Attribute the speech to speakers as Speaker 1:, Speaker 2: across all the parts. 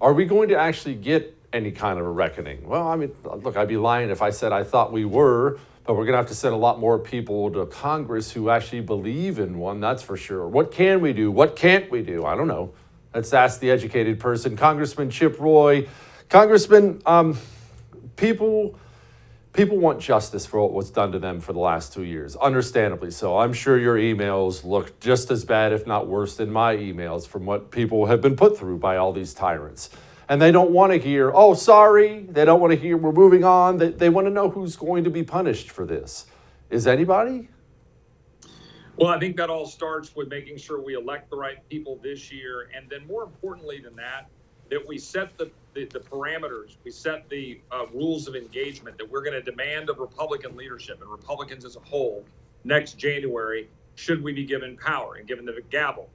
Speaker 1: Are we going to actually get any kind of a reckoning? Well, I mean, look, I'd be lying if I said I thought we were, but we're going to have to send a lot more people to Congress who actually believe in one, that's for sure. What can we do? What can't we do? I don't know. Let's ask the educated person. Congressman Chip Roy. Congressman, people want justice for what was done to them for the last 2 years, understandably so. I'm sure your emails look just as bad, if not worse, than my emails from what people have been put through by all these tyrants. And they don't want to hear, oh, sorry. They don't want to hear, we're moving on. They want to know who's going to be punished for this. Is anybody?
Speaker 2: Well, I think that all starts with making sure we elect the right people this year. And then more importantly than that we set the parameters, we set the rules of engagement that we're going to demand of Republican leadership and Republicans as a whole next January, should we be given power and given the gavel.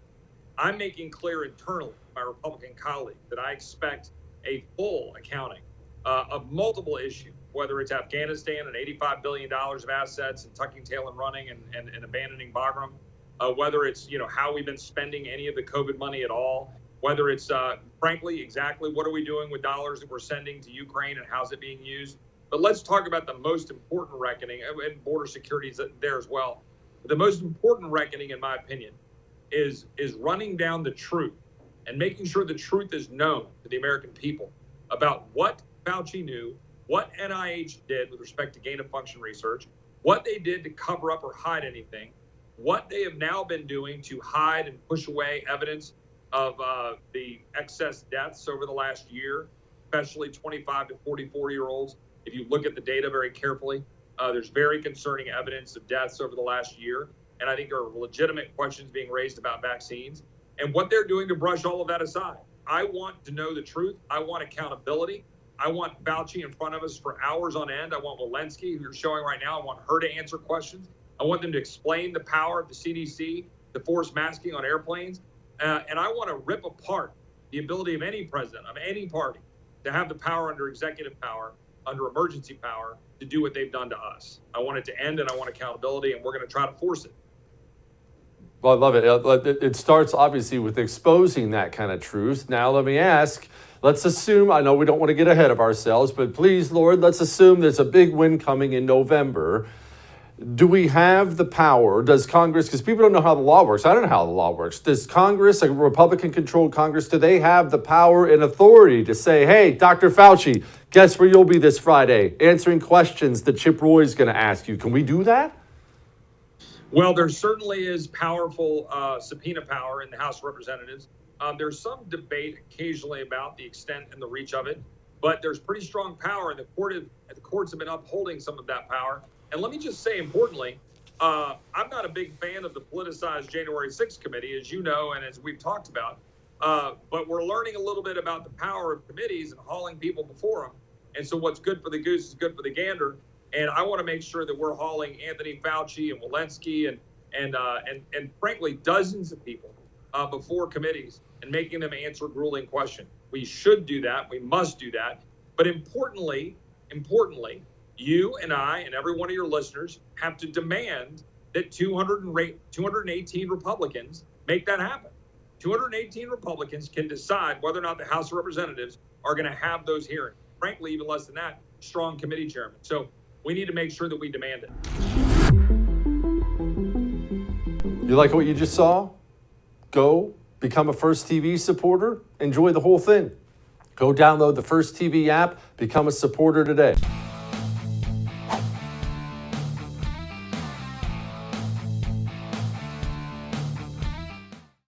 Speaker 2: I'm making clear internally to my Republican colleagues that I expect a full accounting of multiple issues, whether it's Afghanistan and $85 billion of assets and tucking tail and running and abandoning Bagram, whether it's how we've been spending any of the COVID money at all, whether it's frankly exactly what are we doing with dollars that we're sending to Ukraine and how's it being used. But let's talk about the most important reckoning, and border security is there as well. The most important reckoning, in my opinion, is running down the truth and making sure the truth is known to the American people about what Fauci knew, what NIH did with respect to gain-of-function research, what they did to cover up or hide anything, what they have now been doing to hide and push away evidence of the excess deaths over the last year, especially 25 to 44-year-olds. If you look at the data very carefully, there's very concerning evidence of deaths over the last year. And I think there are legitimate questions being raised about vaccines and what they're doing to brush all of that aside. I want to know the truth. I want accountability. I want Fauci in front of us for hours on end. I want Walensky, who you're showing right now, I want her to answer questions. I want them to explain the power of the CDC to force masking on airplanes. And I want to rip apart the ability of any president of any party to have the power under executive power, under emergency power, to do what they've done to us. I want it to end, and I want accountability, and we're going to try to force it.
Speaker 1: Well, I love it. It starts obviously with exposing that kind of truth. Now, let me ask, let's assume, I know we don't want to get ahead of ourselves, but please, Lord, let's assume there's a big win coming in November. Do we have the power? Does Congress, because people don't know how the law works. I don't know how the law works. Does Congress, a Republican-controlled Congress, do they have the power and authority to say, hey, Dr. Fauci, guess where you'll be this Friday? Answering questions that Chip Roy is going to ask you. Can we do that?
Speaker 2: Well, there certainly is powerful subpoena power in the House of Representatives. There's some debate occasionally about the extent and the reach of it, but there's pretty strong power, and the courts have been upholding some of that power. And let me just say, importantly, I'm not a big fan of the politicized January 6th committee, as you know, and as we've talked about. But we're learning a little bit about the power of committees and hauling people before them. And so what's good for the goose is good for the gander. And I want to make sure that we're hauling Anthony Fauci and Walensky and frankly, dozens of people before committees and making them answer grueling questions. We should do that. We must do that. But importantly, you and I and every one of your listeners have to demand that 218 Republicans make that happen. 218 Republicans can decide whether or not the House of Representatives are going to have those hearings. Frankly, even less than that, strong committee chairman. So we need to make sure that we demand it.
Speaker 1: You like what you just saw? Go become a First TV supporter. Enjoy the whole thing. Go download the First TV app. Become a supporter today.